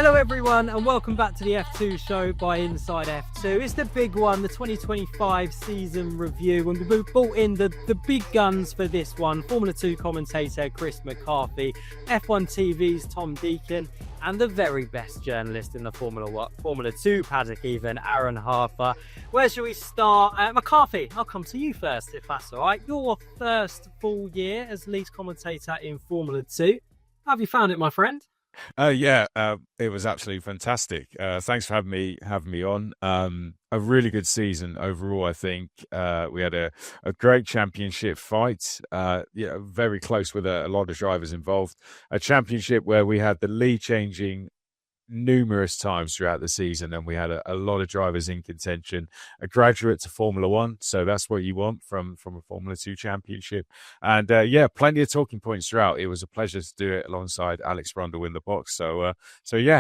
Hello everyone and welcome back to the F2 show by Inside F2. It's the big one, the 2025 season review, and we've brought in the big guns for this one. Formula 2 commentator Chris McCarthy, F1 TV's Tom Deacon, and the very best journalist in the Formula 2 paddock even, Aaron Harper. Where shall we start? McCarthy, I'll come to you first if that's all right. Your first full year as lead commentator in Formula 2. How have you found it, my friend? It was absolutely fantastic. Thanks for having me on. A really good season overall. I think we had a great championship fight. Very close with a lot of drivers involved. A championship where we had the lead changing numerous times throughout the season, and we had a lot of drivers in contention. A graduate to Formula One, so that's what you want from a Formula 2 championship. And plenty of talking points throughout. It was a pleasure to do it alongside Alex Brundle in the box. So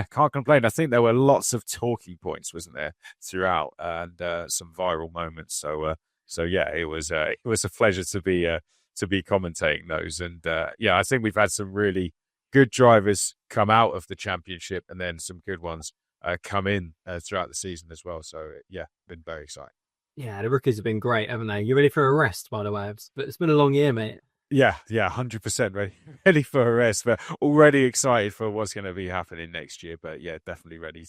can't complain. I think there were lots of talking points, wasn't there, throughout, and some viral moments. It was a pleasure to be commentating those. And I think we've had some really good drivers come out of the championship, and then some good ones come in throughout the season as well. So, been very exciting. Yeah, the rookies have been great, haven't they? You ready for a rest, by the way? It's been a long year, mate. Yeah, 100% ready for a rest. But already excited for what's going to be happening next year. But yeah, definitely ready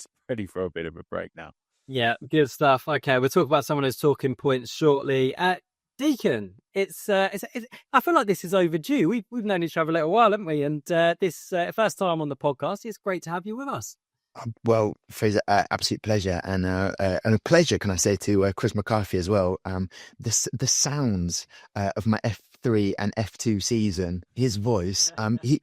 for a bit of a break now. Yeah, good stuff. Okay, we'll talk about some of those talking points shortly. Deacon, I feel like this is overdue. We've known each other a little while, haven't we? And this first time on the podcast, it's great to have you with us. Well, Fraser, absolute pleasure, and a pleasure, can I say, to Chris McCarthy as well. The sounds of my F3 and F2 season, his voice. He,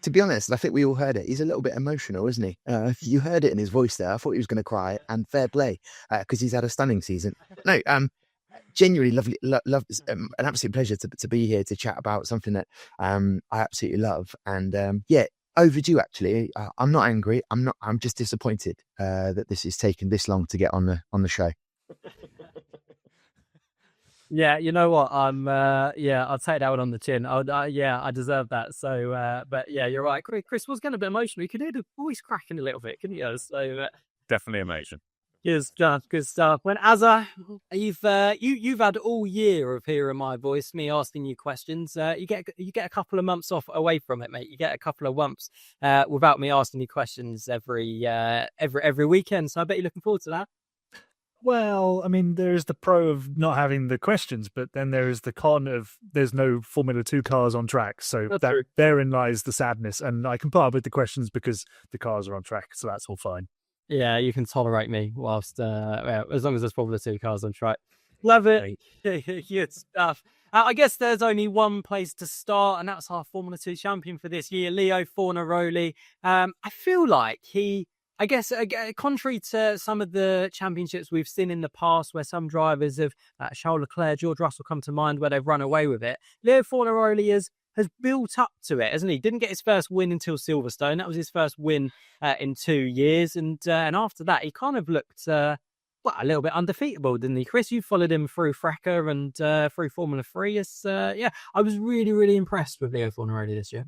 to be honest, I think we all heard it. He's a little bit emotional, isn't he? You heard it in his voice there. I thought he was going to cry, and fair play, because he's had a stunning season. No, genuinely lovely, an absolute pleasure to be here to chat about something that I absolutely love, and overdue actually. I'm not angry. I'm just disappointed that this is taking this long to get on the show. Yeah, you know what? I'll take that one on the chin. I deserve that. So, but yeah, you're right. Chris was getting a bit emotional. You could hear the voice cracking a little bit, couldn't you? So definitely emotion. Good stuff. When Azza, you've had all year of hearing my voice, me asking you questions. You get a couple of months off away from it, mate. You get a couple of months without me asking you questions every weekend. So I bet you're looking forward to that. Well, I mean, there's the pro of not having the questions, but then there is the con of there's no Formula 2 cars on track. So therein lies the sadness. And I can put up with the questions because the cars are on track. So that's all fine. Yeah, you can tolerate me whilst, as long as there's Formula 2 cars on track. Love it. Good stuff. I guess there's only one place to start, and that's our Formula 2 champion for this year, Leo Fornaroli. I feel like contrary to some of the championships we've seen in the past where some drivers have, Charles Leclerc, George Russell come to mind where they've run away with it, Leo Fornaroli has built up to it, hasn't he? Didn't get his first win until Silverstone. That was his first win in 2 years. And after that, he kind of looked a little bit undefeatable, didn't he? Chris, you followed him through FRECA and through Formula 3. I was really, really impressed with Leo Fornaroli this year.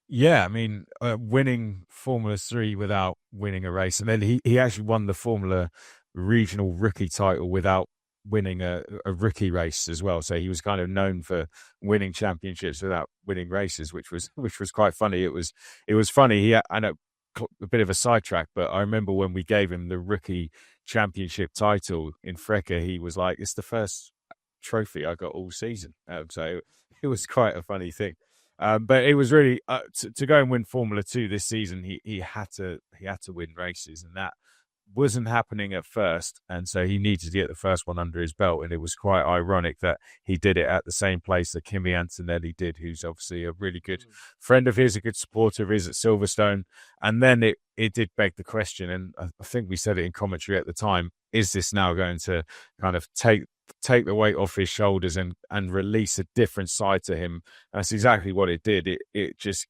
Yeah, I mean, winning Formula 3 without winning a race. And then he actually won the Formula Regional Rookie title without winning a rookie race as well. So he was kind of known for winning championships without winning races, which was quite funny. It was funny. I know a bit of a sidetrack, but I remember when we gave him the rookie championship title in FRECA, he was like, "It's the first trophy I got all season." So it was quite a funny thing. But it was really to go and win Formula 2 this season. He had to win races, and that wasn't happening at first, and so he needed to get the first one under his belt. And it was quite ironic that he did it at the same place that Kimi Antonelli did, who's obviously a really good friend of his, a good supporter of his at Silverstone. And then it did beg the question, and I think we said it in commentary at the time, is this now going to kind of take the weight off his shoulders and release a different side to him? And that's exactly what it did. It just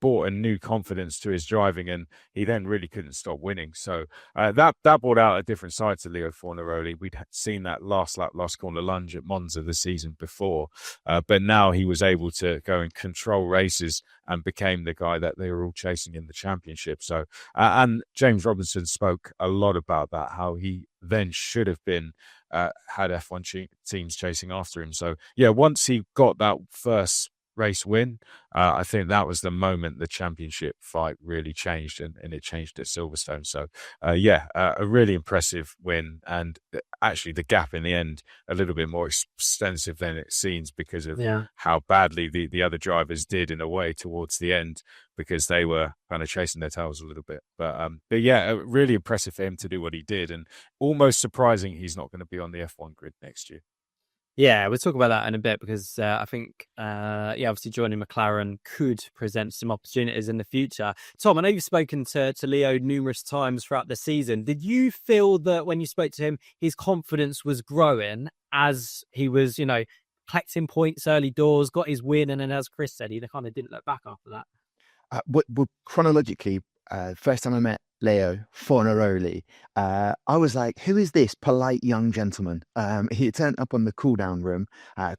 brought a new confidence to his driving, and he then really couldn't stop winning. So that brought out a different side to Leo Fornaroli. We'd seen that last corner lunge at Monza the season before, but now he was able to go and control races and became the guy that they were all chasing in the championship. So and James Robinson spoke a lot about that, how he then should have been had F1 teams chasing after him. So yeah, once he got that first race win, I think that was the moment the championship fight really changed, and it changed at Silverstone. So a really impressive win, and actually the gap in the end a little bit more extensive than it seems because of how badly the other drivers did in a way towards the end, because they were kind of chasing their tails a little bit. But yeah, really impressive for him to do what he did, and almost surprising he's not going to be on the F1 grid next year. Yeah, we'll talk about that in a bit, because I think, obviously joining McLaren could present some opportunities in the future. Tom, I know you've spoken to Leo numerous times throughout the season. Did you feel that when you spoke to him, his confidence was growing as he was, collecting points early doors, got his win, and then as Chris said, he kind of didn't look back after that? Well, chronologically, first time I met Leo Fornaroli, I was like, who is this polite young gentleman? He turned up on the cool down room,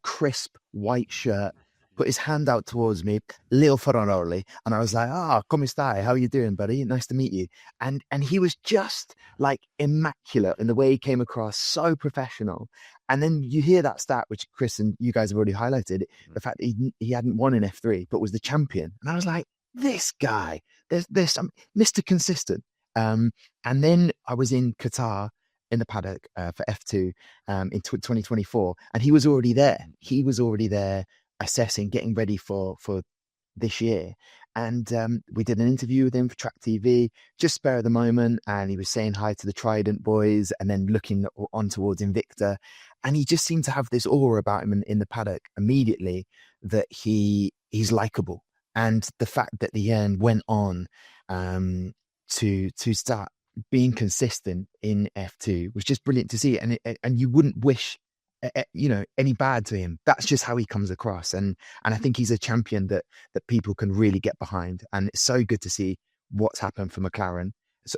crisp white shirt, put his hand out towards me, Leo Fornaroli, and I was like, come stai? How are you doing, buddy? Nice to meet you. And he was just like immaculate in the way he came across, so professional. And then you hear that stat, which Chris and you guys have already highlighted, the fact that he hadn't won in F3, but was the champion. And I was like, this guy, there's some Mr. Consistent. And then I was in Qatar in the paddock for F2 in 2024, and he was already there. He was already there assessing, getting ready for this year. And we did an interview with him for Track TV, just spare of the moment. And he was saying hi to the Trident boys and then looking on towards Invicta. And he just seemed to have this aura about him in the paddock immediately, that he's likable. And the fact that the end went on to start being consistent in F2 was just brilliant to see. And you wouldn't wish any bad to him. That's just how he comes across. And I think he's a champion that people can really get behind. And it's so good to see what's happened for McLaren.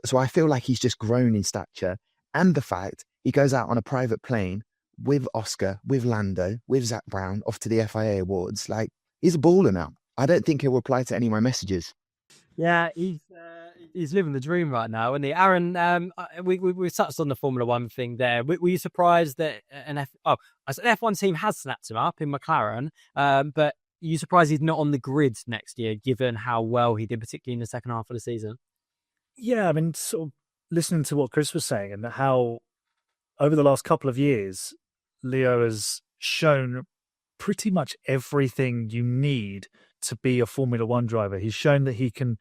So I feel like he's just grown in stature, and the fact he goes out on a private plane with Oscar, with Lando, with Zach Brown off to the FIA Awards. Like, he's a baller now. I don't think he'll reply to any of my messages. Yeah, he's living the dream right now, isn't he? Aaron, we touched on the Formula One thing there. Were you surprised that an F1 team has snapped him up in McLaren, but are you surprised he's not on the grid next year, given how well he did, particularly in the second half of the season? Yeah, I mean, sort of listening to what Chris was saying, and how over the last couple of years, Leo has shown pretty much everything you need to be a Formula One driver. He's shown that he can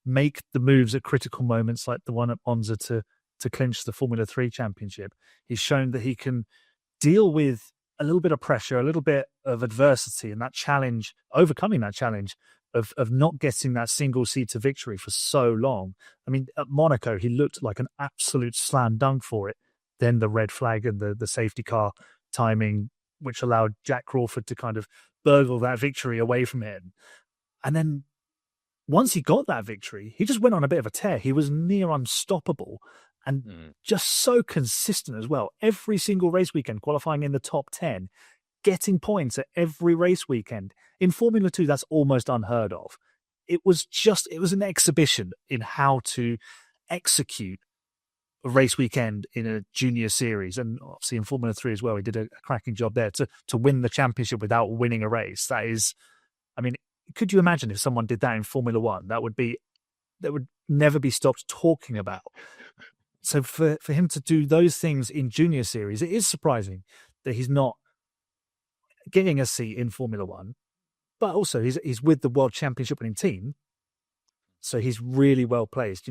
make the moves at critical moments, like the one at Monza to clinch the Formula 3 championship. He's shown that he can deal with a little bit of pressure, a little bit of adversity, and that challenge, overcoming that challenge of not getting that single seat to victory for so long. I mean, at Monaco, he looked like an absolute slam dunk for it. Then the red flag and the safety car timing, which allowed Jack Crawford to kind of burgle that victory away from him. And then once he got that victory, he just went on a bit of a tear. He was near unstoppable and just so consistent as well. Every single race weekend, qualifying in the top 10, getting points at every race weekend. In Formula 2, that's almost unheard of. It was an exhibition in how to execute a race weekend in a junior series, and obviously in Formula 3 as well. He did a cracking job there to win the championship without winning a race. That is, I mean, could you imagine if someone did that in Formula 1? That would never be stopped talking about. So for him to do those things in junior series, it is surprising that he's not getting a seat in Formula 1, but also he's with the World Championship winning team. So he's really well placed.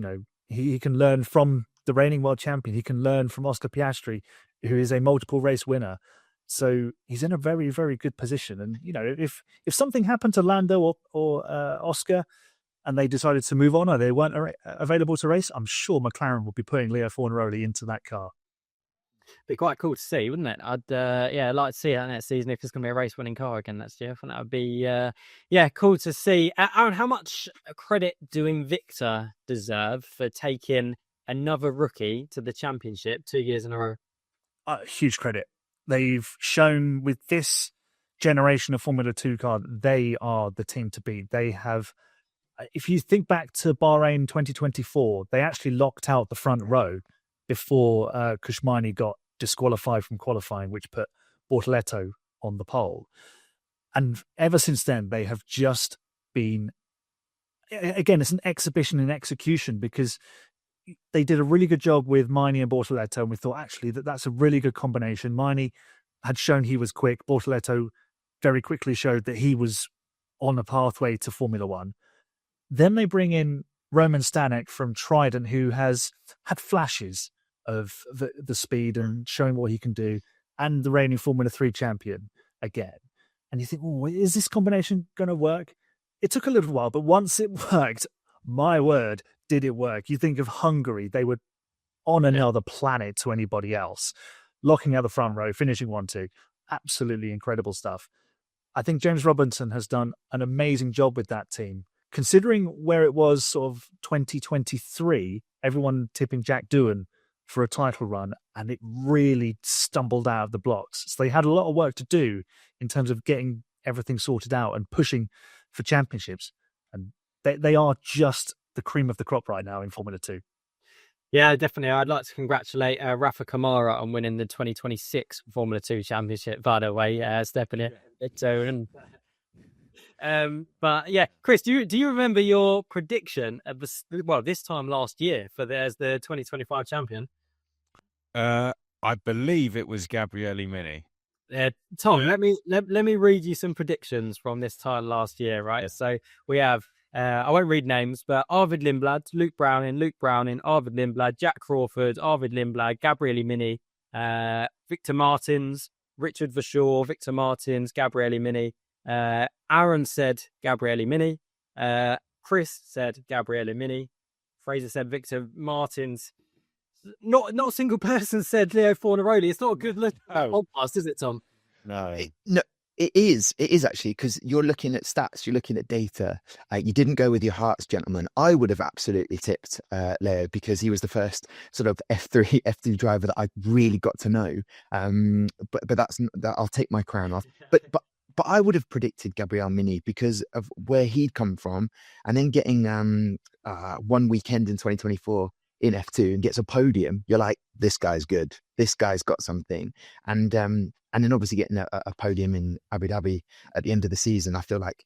He can learn from the reigning world champion. He can learn from Oscar Piastri, who is a multiple race winner. So he's in a very, very good position. And, if something happened to Lando or Oscar and they decided to move on, or they weren't available to race, I'm sure McLaren will be putting Leo Fornaroli into that car. Be quite cool to see, wouldn't it? I'd like to see that next season if there's going to be a race-winning car again next year. I think that would be cool to see. Aaron, how much credit do Invicta deserve for taking another rookie to the championship 2 years in a row? Huge credit. They've shown with this generation of Formula 2 car, they are the team to beat. They have, if you think back to Bahrain 2024, they actually locked out the front row before Kushmani got disqualified from qualifying, which put Bortoleto on the pole. And ever since then, they have just been, again, it's an exhibition in execution, because they did a really good job with Miney and Bortoleto, and we thought actually that's a really good combination. Miney had shown he was quick. Bortoleto very quickly showed that he was on a pathway to Formula One. Then they bring in Roman Stanek from Trident, who has had flashes of the speed and showing what he can do, and the reigning Formula 3 champion again. And you think, oh, is this combination going to work? It took a little while, but once it worked, my word, did it work. You think of Hungary, they were on another planet to anybody else. Locking out the front row, finishing 1-2. Absolutely incredible stuff. I think James Robinson has done an amazing job with that team. Considering where it was sort of 2023, everyone tipping Jack Doohan for a title run, and it really stumbled out of the blocks. So they had a lot of work to do in terms of getting everything sorted out and pushing for championships. And they are just the cream of the crop right now in Formula 2. Yeah, definitely. I'd like to congratulate Rafa Kamara on winning the 2026 Formula 2 Championship, by the way, stepping it. But yeah, Chris, do you remember your prediction at this time last year for as the 2025 champion? I believe it was Gabriele Mini. Tom, let me read you some predictions from this time last year, right? Yeah. So we have I won't read names, but Arvid Lindblad, Luke Browning, Arvid Lindblad, Jack Crawford, Arvid Lindblad, Gabriele Mini, Victor Martins, Richard Verschoor, Victor Martins, Gabriele Mini. Aaron said Gabriele Mini. Chris said Gabriele Mini. Fraser said Victor Martins. Not a single person said Leo Fornaroli. It's not a good podcast, is it, Tom? No. It is actually, because you're looking at stats, you're looking at data. You didn't go with your hearts, gentlemen. I would have absolutely tipped Leo, because he was the first sort of F3 driver that I really got to know. But I'll take my crown off. But I would have predicted Gabriele Mini because of where he'd come from, and then getting one weekend in 2024 in F2 and gets a podium. You're like, this guy's good. This guy's got something. And then obviously getting a podium in Abu Dhabi at the end of the season, I feel like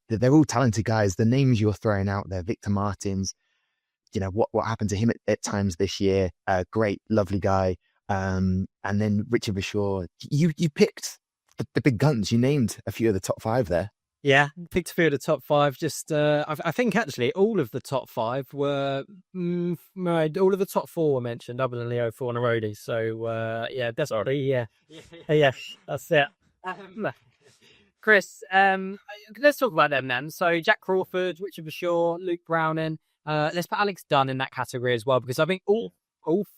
they're all talented guys. The names you're throwing out there, Victor Martins, what happened to him at times this year, great, lovely guy. And then Richard Verschoor, you picked the big guns. You named a few of the top 5 there. Yeah, picked a few of the top 5. Just, I think actually all of the top 5 were, all of the top 4 were mentioned, other than Leo Fornaroli. So, yeah, definitely, yeah, that's it. Chris, let's talk about them then. So, Jack Crawford, Richard Verschoor, Luke Browning. Let's put Alex Dunn in that category as well, because I think all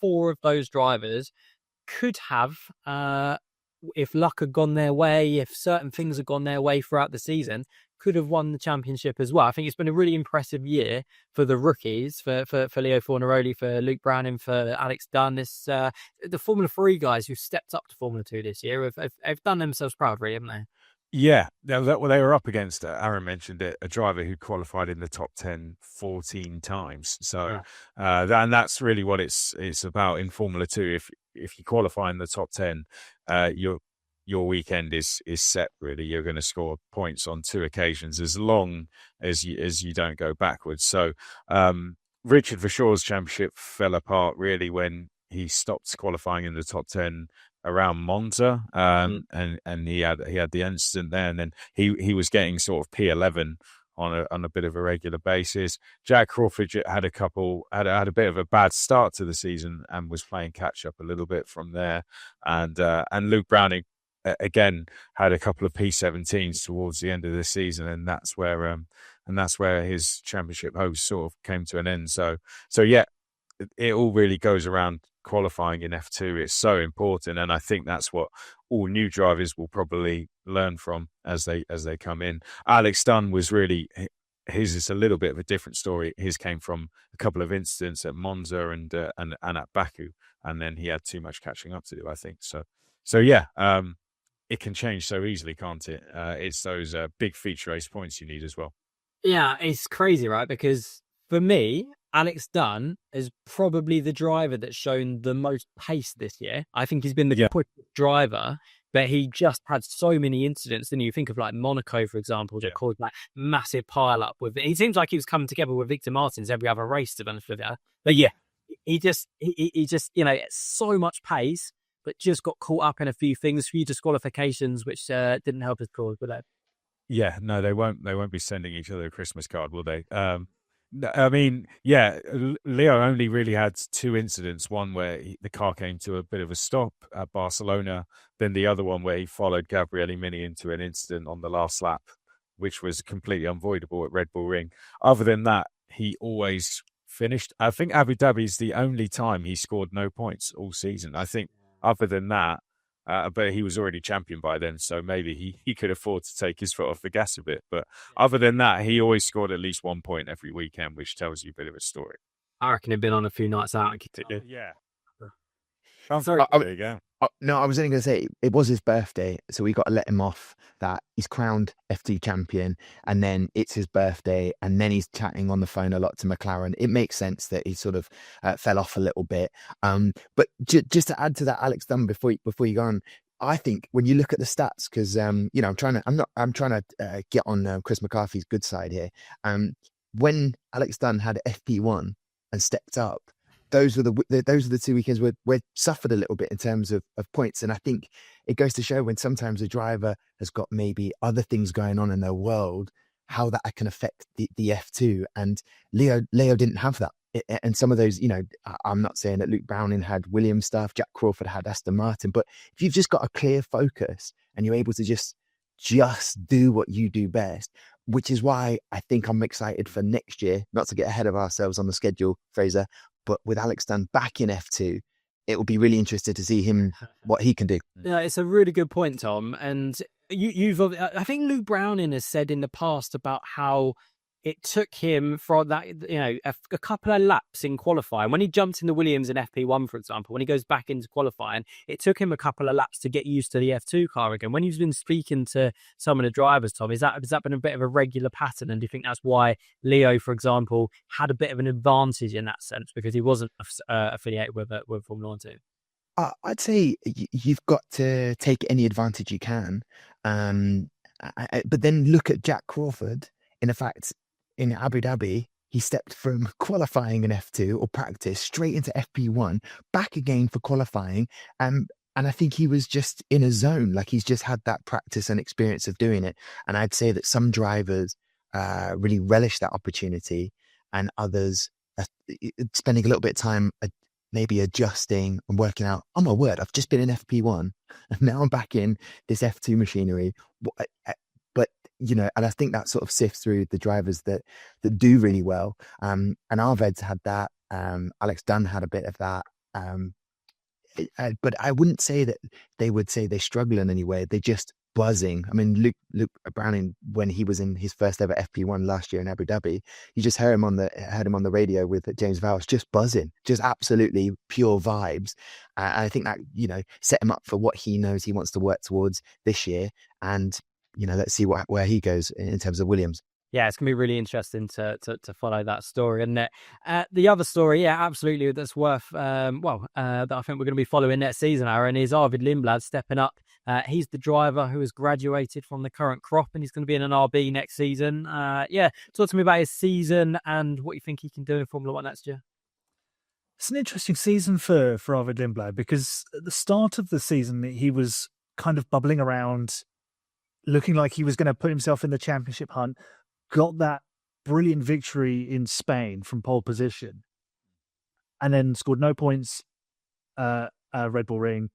4 of those drivers could have, if luck had gone their way, if certain things had gone their way throughout the season, could have won the championship as well. I think it's been a really impressive year for the rookies, for Leo Fornaroli, for Luke Browning, for Alex Dunn. The Formula 3 guys who stepped up to Formula 2 this year have done themselves proud, really, haven't they? Yeah, they were up against, Aaron mentioned it, a driver who qualified in the top 10 14 times. So, and that's really what it's about in Formula 2. If you qualify in the top 10, your weekend is set. Really, you're going to score points on 2 occasions, as long as you don't go backwards. So, Richard Verschoor's championship fell apart really when he stopped qualifying in the top 10 around Monza, and he had the incident there, and then he was getting sort of P11 on a bit of a regular basis. Jack Crawford had a bit of a bad start to the season and was playing catch up a little bit from there, and Luke Browning again had a couple of P17s towards the end of the season, and that's where his championship hopes sort of came to an end. So yeah, it all really goes around qualifying in F2 is so important, and I think that's what all new drivers will probably learn from as they come in. Alex Dunn was really, his is a little bit of a different story. His came from a couple of incidents at Monza and at Baku, and then he had too much catching up to do, I think. So yeah, it can change so easily, can't it? It's those big feature race points you need as well. Yeah, it's crazy, right? Because for me, Alex Dunn is probably the driver that's shown the most pace this year. I think he's been the quickest driver, but he just had so many incidents. Then you think of like Monaco, for example, that caused that massive pile up with it. He seems like he was coming together with Victor Martins every other race, to be honest with you. But yeah, he just, so much pace, but just got caught up in a few things, a few disqualifications, which didn't help his cause, but yeah, no, they won't be sending each other a Christmas card, will they? I mean, yeah, Leo only really had 2 incidents. One where the car came to a bit of a stop at Barcelona, then the other one where he followed Gabriele Mini into an incident on the last lap, which was completely unavoidable at Red Bull Ring. Other than that, he always finished. I think Abu Dhabi is the only time he scored no points all season. I think other than that, but he was already champion by then, so maybe he could afford to take his foot off the gas a bit. But other than that, he always scored at least 1 point every weekend, which tells you a bit of a story. I reckon he'd been on a few nights out. Yeah. Sorry. There you go. No, I was only going to say it was his birthday, so we got to let him off that he's crowned F2 champion, and then it's his birthday, and then he's chatting on the phone a lot to McLaren. It makes sense that he sort of fell off a little bit. But just to add to that, Alex Dunn, before you go on, I think when you look at the stats, because I'm trying to get on Chris McCarthy's good side here. When Alex Dunn had FP1 and stepped up, those were the 2 weekends where suffered a little bit in terms of points. And I think it goes to show when sometimes a driver has got maybe other things going on in their world, how that can affect the F2. And Leo didn't have that. And some of those, I'm not saying that Luke Browning had Williams stuff, Jack Crawford had Aston Martin, but if you've just got a clear focus and you're able to just do what you do best, which is why I think I'm excited for next year, not to get ahead of ourselves on the schedule, Fraser, but with Alex Dunn back in F2, it will be really interesting to see him, what he can do. Yeah, it's a really good point, Tom. And I think Luke Browning has said in the past about how it took him for that, a couple of laps in qualifying. When he jumped in the Williams in FP1, for example, when he goes back into qualifying, it took him a couple of laps to get used to the F2 car again. When he's been speaking to some of the drivers, Tom, has that been a bit of a regular pattern? And do you think that's why Leo, for example, had a bit of an advantage in that sense because he wasn't affiliated with Formula 1 team? I'd say you've got to take any advantage you can. But then look at Jack Crawford. In fact, in Abu Dhabi, he stepped from qualifying in F2 or practice straight into FP1, back again for qualifying. And I think he was just in a zone, like he's just had that practice and experience of doing it. And I'd say that some drivers really relish that opportunity and others are spending a little bit of time maybe adjusting and working out, oh my word, I've just been in FP1 and now I'm back in this F2 machinery. But, and I think that sort of sifts through the drivers that do really well. And Arved's had that. Alex Dunn had a bit of that. But I wouldn't say that they would say they struggle in any way. They're just buzzing. I mean, Luke Browning, when he was in his first ever FP1 last year in Abu Dhabi, you just heard him on the radio with James Vowles, just buzzing, just absolutely pure vibes. I think that set him up for what he knows he wants to work towards this year. And let's see where he goes in terms of Williams. Yeah, it's going to be really interesting to follow that story. And the other story, yeah, absolutely, that's worth, that I think we're going to be following next season, Aaron, is Arvid Lindblad stepping up. He's the driver who has graduated from the current crop and he's going to be in an RB next season. Talk to me about his season and what you think he can do in Formula 1 next year. It's an interesting season for Arvid Lindblad because at the start of the season, he was kind of bubbling around, looking like he was going to put himself in the championship hunt. Got that brilliant victory in Spain from pole position and then scored no points at Red Bull Ring,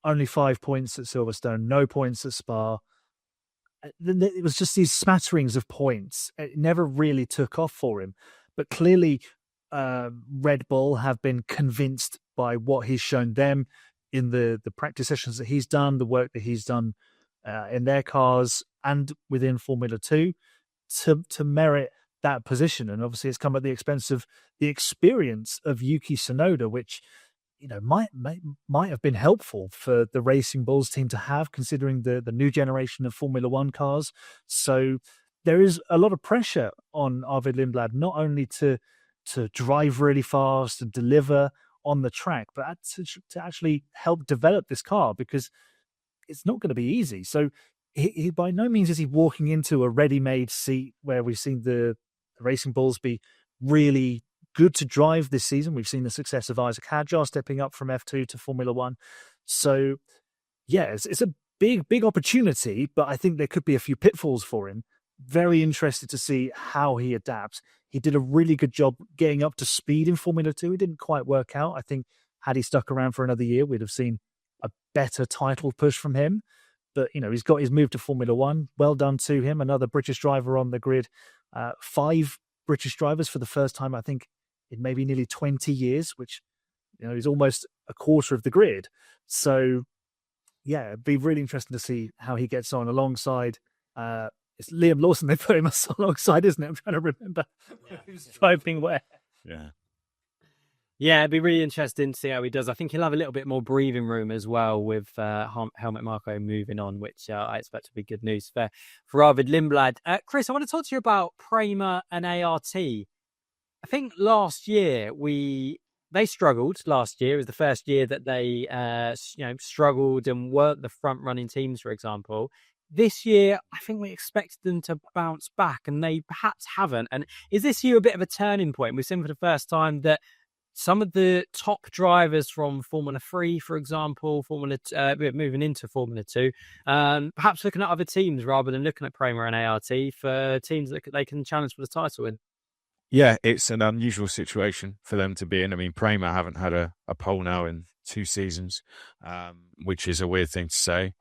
only 5 points at Silverstone, no points at Spa. It was just these smatterings of points. It never really took off for him. But clearly Red Bull have been convinced by what he's shown them in the practice sessions that he's done, the work that he's done in their cars and within Formula 2 to merit that position. And obviously it's come at the expense of the experience of Yuki Tsunoda, which might have been helpful for the Racing Bulls team to have, considering the new generation of Formula One cars. So there is a lot of pressure on Arvid Lindblad, not only to drive really fast and deliver on the track, but to actually help develop this car, because it's not going to be easy. So he by no means is he walking into a ready-made seat where we've seen the Racing Bulls be really good to drive this season. We've seen the success of Isaac Hadjar stepping up from F2 to Formula One. So yeah, it's a big opportunity, but I think there could be a few pitfalls for him. Very interested to see how he adapts. He did a really good job getting up to speed in Formula 2. It didn't quite work out. I think had he stuck around for another year, we'd have seen a better title push from him. But, he's got his move to Formula 1. Well done to him. Another British driver on the grid. 5 British drivers for the first time, I think, in maybe nearly 20 years, which, is almost a quarter of the grid. So, yeah, it'd be really interesting to see how he gets on alongside it's Liam Lawson they put him alongside, isn't it? I'm trying to remember who's driving where. Yeah, it'd be really interesting to see how he does. I think he'll have a little bit more breathing room as well with Helmut Marko moving on, which I expect to be good news for Arvid Lindblad. Chris, I want to talk to you about Prema and ART. I think last year they struggled. Last year was the first year that they struggled and weren't the front running teams, for example. This year, I think we expected them to bounce back, and they perhaps haven't. And is this year a bit of a turning point? We've seen for the first time that some of the top drivers from Formula 3, for example, moving into Formula 2, perhaps looking at other teams rather than looking at Prema and ART for teams that they can challenge for the title in. Yeah, it's an unusual situation for them to be in. I mean, Prema haven't had a pole now in 2 seasons, which is a weird thing to say.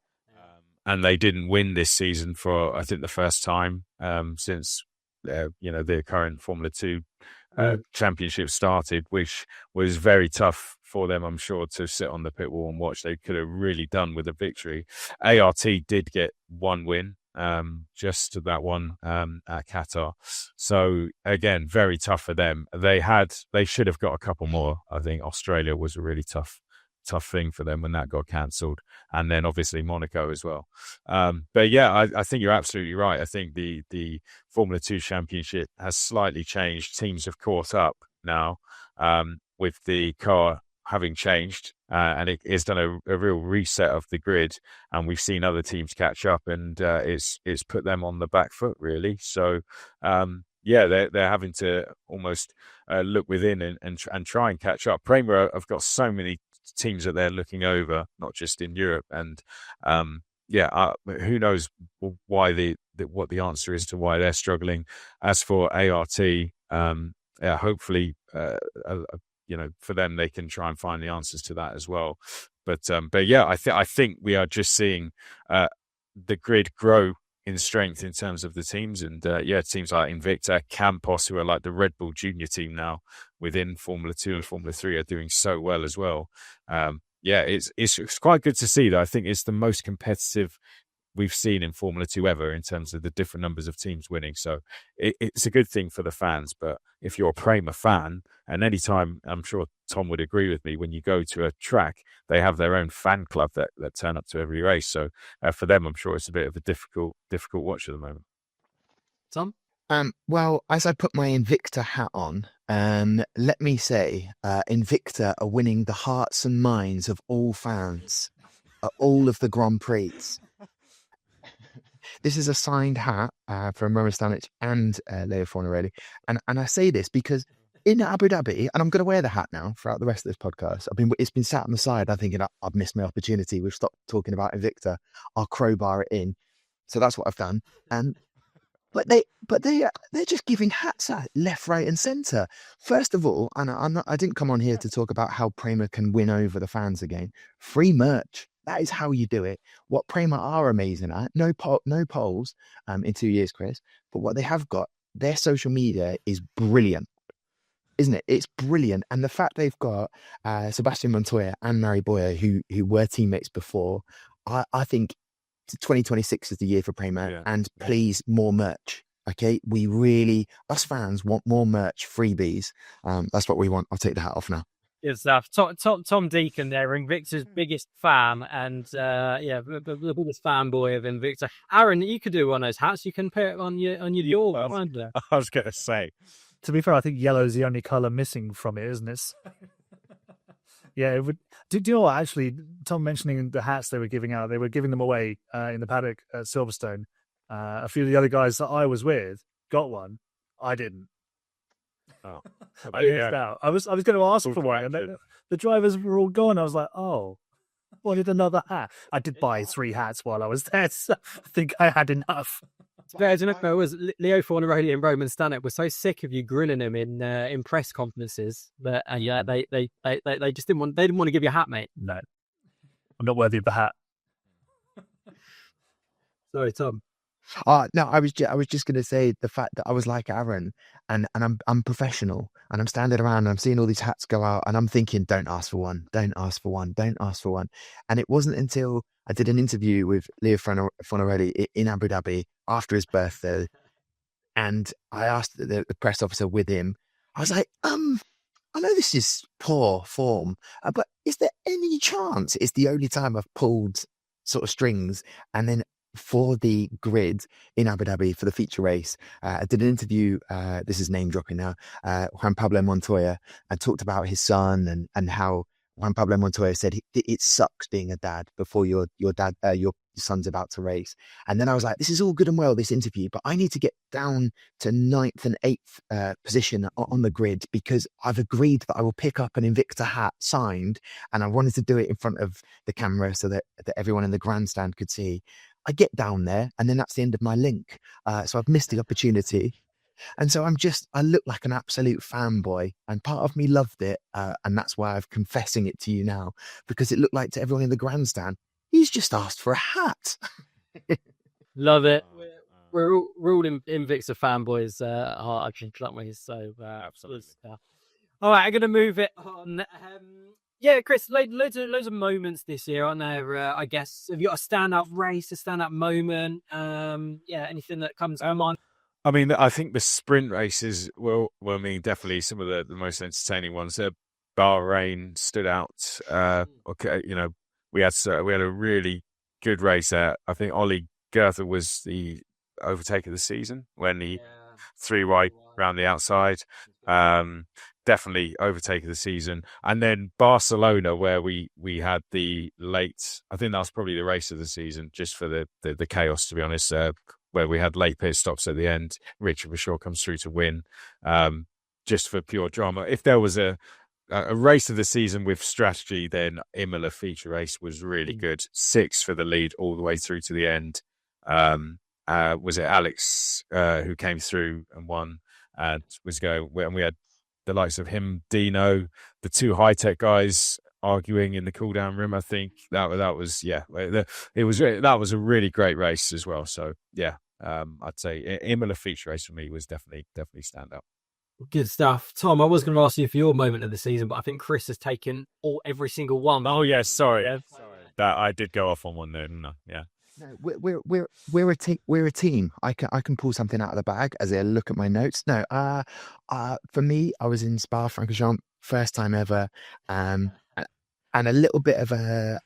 And they didn't win this season for, I think, the first time since the current Formula 2 championship started, which was very tough for them, I'm sure, to sit on the pit wall and watch. They could have really done with a victory. ART did get 1 win, just that one at Qatar. So again, very tough for them. They should have got a couple more. I think Australia was a really tough thing for them when that got cancelled, and then obviously Monaco as well. But yeah, I think you're absolutely right. I think the Formula 2 championship has slightly changed. Teams have caught up now with the car having changed, and it has done a real reset of the grid, and we've seen other teams catch up, and it's put them on the back foot really. So yeah, they're having to almost look within and try and catch up. Prema have got so many teams that they're looking over, not just in Europe, and who knows why what the answer is to why they're struggling. As for ART, hopefully for them they can try and find the answers to that as well. But yeah, I think we are just seeing the grid grow in strength in terms of the teams, and teams like Invicta, Campos, who are like the Red Bull junior team now within Formula 2 and Formula 3, are doing so well as well. It's quite good to see, though. I think it's the most competitive we've seen in Formula 2 ever in terms of the different numbers of teams winning. So it's a good thing for the fans. But if you're a Prema fan, and anytime, I'm sure Tom would agree with me, when you go to a track, they have their own fan club that turn up to every race. So for them, I'm sure it's a bit of a difficult watch at the moment. Tom? Well, as I put my Invicta hat on, let me say Invicta are winning the hearts and minds of all fans at all of the Grand Prix. This is a signed hat from Roman Stanic and Leo Fornarelli. And I say this because in Abu Dhabi, and I'm going to wear the hat now throughout the rest of this podcast, it's been sat on the side. I'm thinking I've missed my opportunity. We've stopped talking about Invicta. I'll crowbar it in. So that's what I've done. But they're just giving hats out left, right, and centre. First of all, and I didn't come on here to talk about how Prema can win over the fans again. Free merch. That is how you do it. What Prema are amazing at, no polls in 2 years, Chris, but what they have got, their social media is brilliant. isn't it? It's brilliant. And the fact they've got Sebastian Montoya and Mary Boyer, who were teammates before, I think 2026 is the year for Prema, and please, more merch. Okay, we really, us fans, want more merch, freebies. That's what we want. I'll take the hat off now. Good stuff. Tom Deacon there, Invicta's biggest fan, and the biggest fanboy of Invicta. Aaron, you could do one of those hats. You can put it on your I was going to say. To be fair, I think yellow is the only colour missing from it, isn't it? Yeah, it would. Do you know what? Actually, Tom mentioning the hats they were giving out, they were giving them away in the paddock at Silverstone. A few of the other guys that I was with got one. I didn't. Oh, I missed out. I was going to ask for one, and then the drivers were all gone. I was like, oh, wanted another hat. I did buy 3 hats while I was there, so I think I had enough. It was Leo Fornaroli and Roman Stanek were so sick of you grilling him in press conferences that they just didn't want to give you a hat, mate. No, I'm not worthy of the hat. Sorry, Tom. No, I was just going to say the fact that I was like Aaron, and I'm professional, and I'm standing around and I'm seeing all these hats go out, and I'm thinking, don't ask for one, don't ask for one, don't ask for one. And it wasn't until I did an interview with Leo Fornaroli in Abu Dhabi after his birthday, and I asked the press officer with him, I was like, I know this is poor form, but is there any chance it's the only time I've pulled sort of strings? And then for the grid in Abu Dhabi for the feature race, I did an interview, this is name dropping now, Juan Pablo Montoya, and talked about his son and how Juan Pablo Montoya said it sucks being a dad before your son's about to race. And then I was like, this is all good and well, this interview, but I need to get down to 9th and 8th position on the grid, because I've agreed that I will pick up an Invicta hat signed, and I wanted to do it in front of the camera so that everyone in the grandstand could see. I get down there, and then that's the end of my link. So I've missed the opportunity. And so I look like an absolute fanboy, and part of me loved it. And that's why I'm confessing it to you now, because it looked like to everyone in the grandstand, he's just asked for a hat. Love it. We're all Invicta fanboys at heart, I think, aren't we? So, absolutely. All right, I'm going to move it on. Chris, loads of moments this year, aren't there? I guess, have you got a standout race, a standout moment? Anything that comes to mind? I mean, I think the sprint races definitely some of the most entertaining ones. Bahrain stood out. We had a really good race there. I think Ollie Goethe was the overtake of the season when he 3 wide around the outside. Definitely overtake of the season. And then Barcelona, where we had the late, I think that was probably the race of the season, just for the chaos, to be honest, where we had late pit stops at the end. Richard Bashaw comes through to win, just for pure drama. If there was a race of the season with strategy, then Imola feature race was really good. 6 for the lead all the way through to the end. Was it Alex who came through and won and was going, and we had the likes of him, Dino, the 2 high-tech guys arguing in the cool-down room. I think that was a really great race as well. So I'd say Imola feature race for me was definitely stand out. Good stuff. Tom, I was going to ask you for your moment of the season, but I think Chris has taken every single one. Oh yeah, sorry. That I did go off on one there, didn't I? Yeah. No, we're a team. I can pull something out of the bag as I look at my notes. No, for me, I was in Spa-Francorchamps, first time ever, and a little bit of a.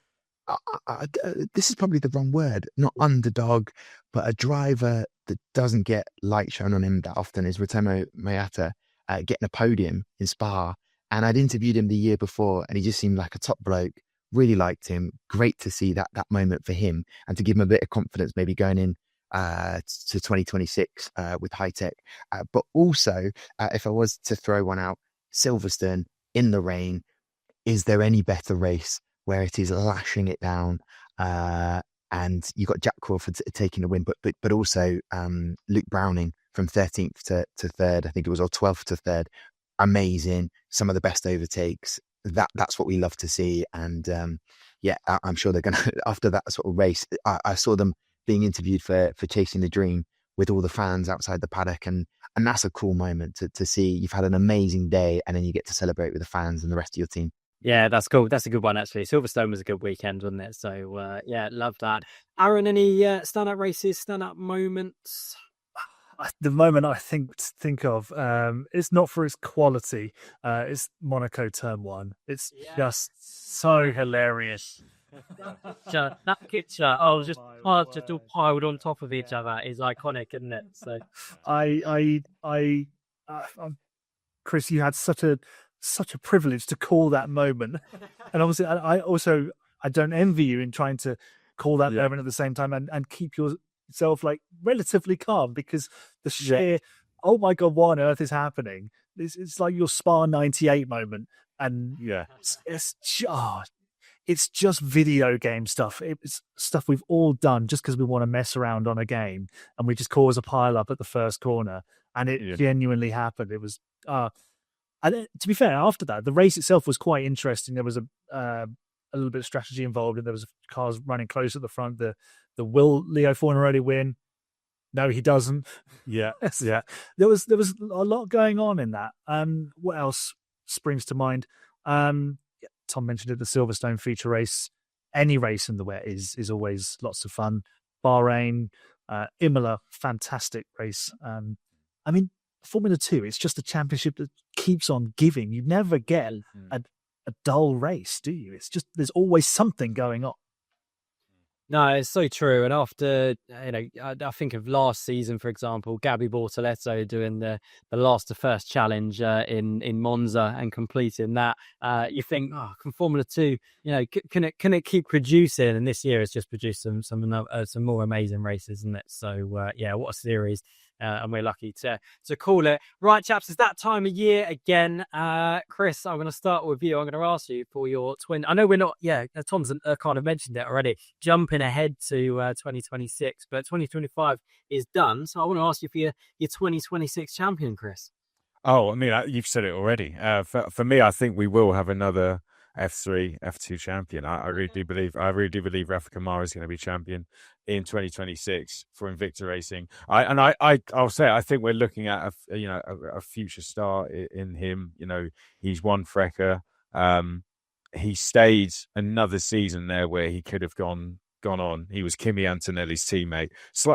This is probably the wrong word, not underdog, but a driver that doesn't get light shown on him that often is Rotemo Mayata, getting a podium in Spa. And I'd interviewed him the year before, and he just seemed like a top bloke. Really liked him. Great to see that moment for him, and to give him a bit of confidence, maybe going in to 2026 with high tech. But also, if I was to throw one out, Silverstone in the rain. Is there any better race where it is lashing it down? And you got Jack Crawford taking the win, but also Luke Browning from 13th to 3rd. I think it was, or 12th to 3rd. Amazing. Some of the best overtakes. That's what we love to see. And I'm sure they're going to, after that sort of race, I saw them being interviewed for Chasing the Dream with all the fans outside the paddock, and that's a cool moment to see. You've had an amazing day, and then you get to celebrate with the fans and the rest of your team. Yeah, that's cool. That's a good one, actually. Silverstone was a good weekend, wasn't it? So, yeah, love that. Aaron, any standout races, standout moments? The moment I think of, it's not for its quality. It's Monaco Turn 1. It's just so hilarious. That picture, oh, just all piled on top of each other is iconic, isn't it? So, Chris, you had such a privilege to call that moment, and obviously, I don't envy you in trying to call that moment at the same time and keep yourself like relatively calm, because the sheer oh my god, what on earth is happening? It's like your Spa 98 moment, and it's just video game stuff. It's stuff we've all done just because we want to mess around on a game, and we just cause a pile up at the first corner, and it genuinely happened. It was, and to be fair, after that, the race itself was quite interesting. There was a little bit of strategy involved, and there was cars running close at the front. Will Leo Fornaroli win? No, he doesn't. Yeah. There was a lot going on in that. What else springs to mind? Tom mentioned it, the Silverstone feature race. Any race in the wet is always lots of fun. Bahrain, Imola, fantastic race. I mean, Formula 2, it's just a championship that keeps on giving. You never get a dull race, do you? It's just, there's always something going on. No, it's so true. And after, I think of last season, for example, Gabby Bortoleto doing the last to first challenge in Monza and completing that. You think, can Formula 2, can it keep producing? And this year it's just produced some more amazing races, isn't it? So what a series. And we're lucky to call it. Right, chaps, it's that time of year again. Chris, I'm going to start with you. I'm going to ask you for your twin. I know we're not, Tom's kind of mentioned it already, jumping ahead to 2026, but 2025 is done. So I want to ask you for your 2026 champion, Chris. Oh, I mean, you've said it already. For me, I think we will have another F3, F2 champion. I really do believe Rafa Kamara is going to be champion in 2026 for Invicta Racing. I'll say I think we're looking at a future star in him. He's won Frecker. He stayed another season there where he could have gone on. He was Kimi Antonelli's teammate.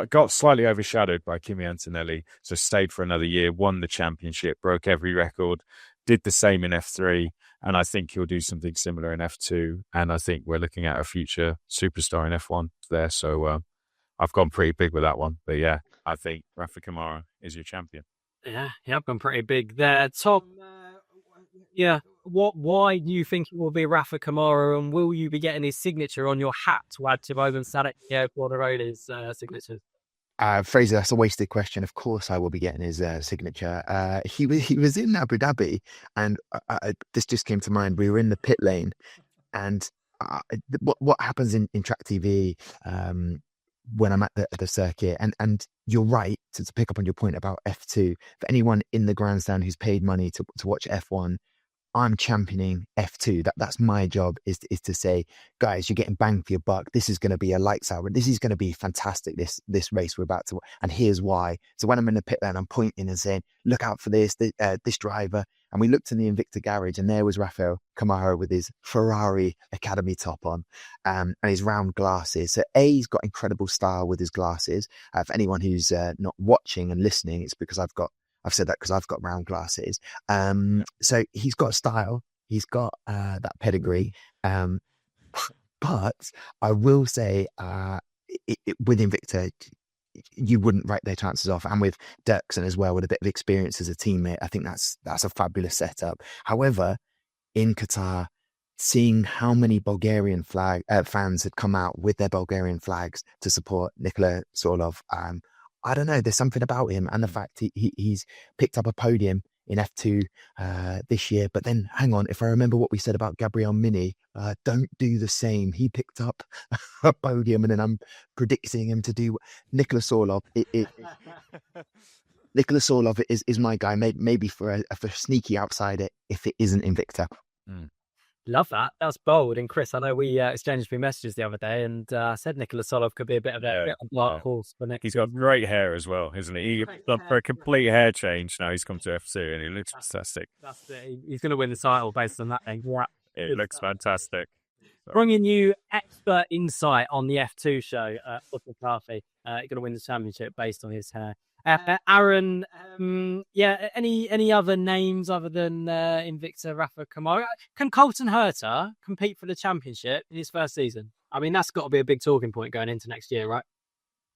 Got slightly overshadowed by Kimi Antonelli, so stayed for another year, won the championship, broke every record, did the same in F3, and I think he'll do something similar in F2. And I think we're looking at a future superstar in F1 there. So I've gone pretty big with that one. But yeah, I think Rafa Kamara is your champion. Yeah, I've gone pretty big there. Tom, why do you think it will be Rafa Kamara, and will you be getting his signature on your hat to add to Boban Fornaroli's signature? Fraser, that's a wasted question. Of course, I will be getting his signature. He was in Abu Dhabi, and this just came to mind. We were in the pit lane, and what happens in track TV when I'm at the circuit, and you're right to pick up on your point about F2. For anyone in the grandstand who's paid money to watch F1, I'm championing F2. That's my job, is to say, guys, you're getting bang for your buck. This is going to be a lights out. This is going to be fantastic, this race we're about to, and here's why. So when I'm in the pit lane, I'm pointing and saying, look out for this driver. And we looked in the Invicta garage, and there was Rafael Kamara with his Ferrari Academy top on, and his round glasses. So he's got incredible style with his glasses. For anyone who's not watching and listening, it's because I've said that because I've got round glasses. So he's got style. He's got that pedigree. But I will say, with Invicta, you wouldn't write their chances off. And with Dirksen as well, with a bit of experience as a teammate, I think that's a fabulous setup. However, in Qatar, seeing how many Bulgarian fans had come out with their Bulgarian flags to support Nikola Sorlov, I don't know, there's something about him, and the fact he's picked up a podium in F2 this year. But then, hang on, if I remember what we said about Gabriel Mini, don't do the same. He picked up a podium, and then I'm predicting him to do Nikola Sorlov. Nikola Sorlov is my guy, maybe for a sneaky outsider if it isn't Invicta. Love that. That's bold. And Chris, I know we exchanged a few messages the other day, and I said Nicola Solov could be a bit of a dark horse for next. He's got great hair as well, isn't he? He's gone for a complete hair change. Now he's come to F2 and he looks fantastic. That's it. He's going to win the title based on that. It looks fantastic. Bringing you expert insight on the F2 show, Chris McCarthy, going to win the championship based on his hair. Aaron, any other names other than Invicta Rafa Kamara? Can Colton Herta compete for the championship in his first season? I mean, that's got to be a big talking point going into next year, right?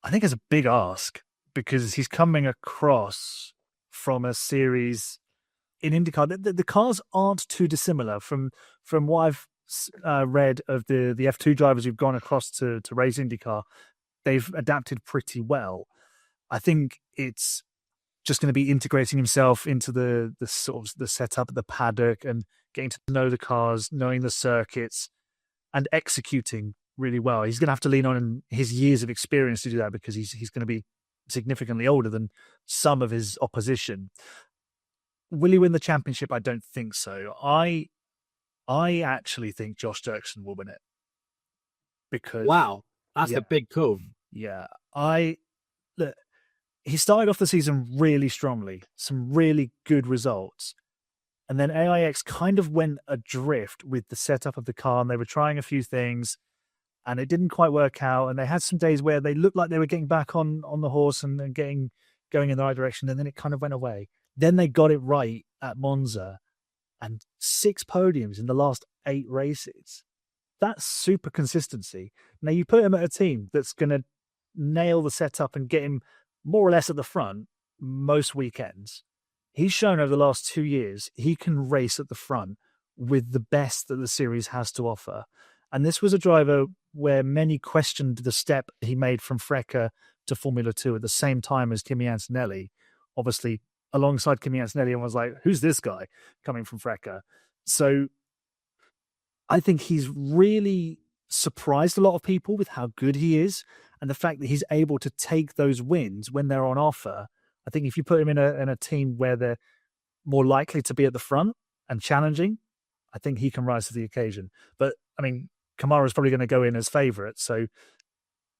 I think it's a big ask because he's coming across from a series in IndyCar. The cars aren't too dissimilar from what I've read of the F2 drivers who've gone across to race IndyCar. They've adapted pretty well. I think it's just going to be integrating himself into the sort of the setup of the paddock and getting to know the cars, knowing the circuits, and executing really well. He's going to have to lean on his years of experience to do that because he's going to be significantly older than some of his opposition. Will he win the championship? I don't think so. I actually think Josh Dirksen will win it because that's a big call. Yeah, look. He started off the season really strongly, some really good results. And then AIX kind of went adrift with the setup of the car and they were trying a few things and it didn't quite work out. And they had some days where they looked like they were getting back on the horse and going in the right direction. And then it kind of went away. Then they got it right at Monza and 6 podiums in the last 8 races. That's super consistency. Now you put him at a team that's going to nail the setup and get him more or less at the front most weekends. He's shown over the last 2 years he can race at the front with the best that the series has to offer. And this was a driver where many questioned the step he made from FRECA to Formula 2 at the same time as Kimi Antonelli. Obviously, alongside Kimi Antonelli, and was like, who's this guy coming from FRECA? So I think he's really surprised a lot of people with how good he is. And the fact that he's able to take those wins when they're on offer. I think if you put him in a team where they're more likely to be at the front and challenging, I think he can rise to the occasion. But I mean, Kamara's probably going to go in as favourite, so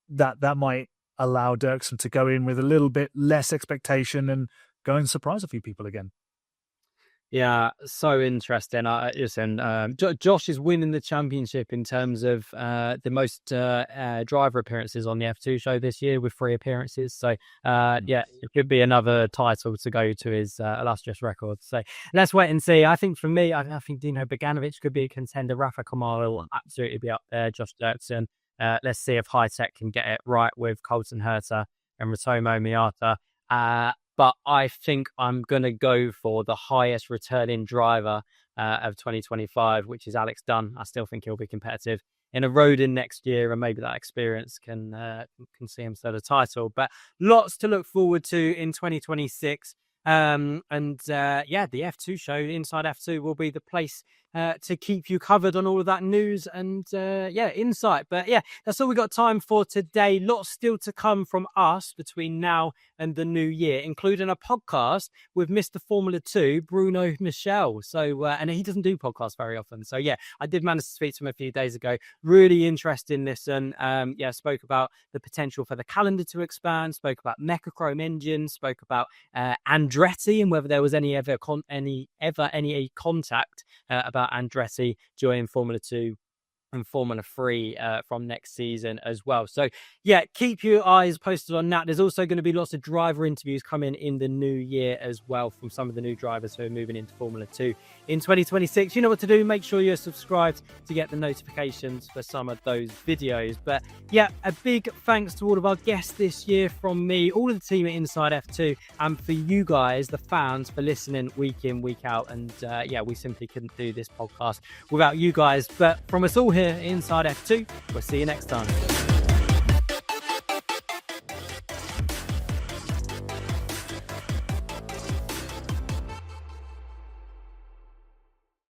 that might allow Dirksen to go in with a little bit less expectation and go and surprise a few people again. Yeah, so interesting. Josh is winning the championship in terms of the most driver appearances on the F2 show this year with 3 appearances. So, it could be another title to go to his illustrious record. So let's wait and see. I think for me, I think Dino Bogdanovic could be a contender. Rafa Kamara will absolutely be up there. Josh Dirksen. Let's see if High Tech can get it right with Colton Herta and Ratomo Miata. But I think I'm going to go for the highest returning driver of 2025, which is Alex Dunn. I still think he'll be competitive in a road in next year, and maybe that experience can see him set a title. But lots to look forward to in 2026. The F2 show, Inside F2, will be the place to keep you covered on all of that news and insight. But that's all we got time for today. Lots still to come from us between now and the new year, including a podcast with Mr. Formula 2, Bruno Michel. So, and he doesn't do podcasts very often. So I did manage to speak to him a few days ago. Really interesting listen. Spoke about the potential for the calendar to expand, spoke about Mechachrome engines, spoke about Andretti and whether there was any contact about Andretti joining Formula 2 and Formula 3 from next season as well. So keep your eyes posted on that. There's also going to be lots of driver interviews coming in the new year as well from some of the new drivers who are moving into Formula 2 in 2026. You know what to do. Make sure you're subscribed to get the notifications for some of those videos. But a big thanks to all of our guests this year from me, all of the team at Inside F2, and for you guys, the fans, for listening week in, week out. And we simply couldn't do this podcast without you guys. But from us all here inside F2, we'll see you next time.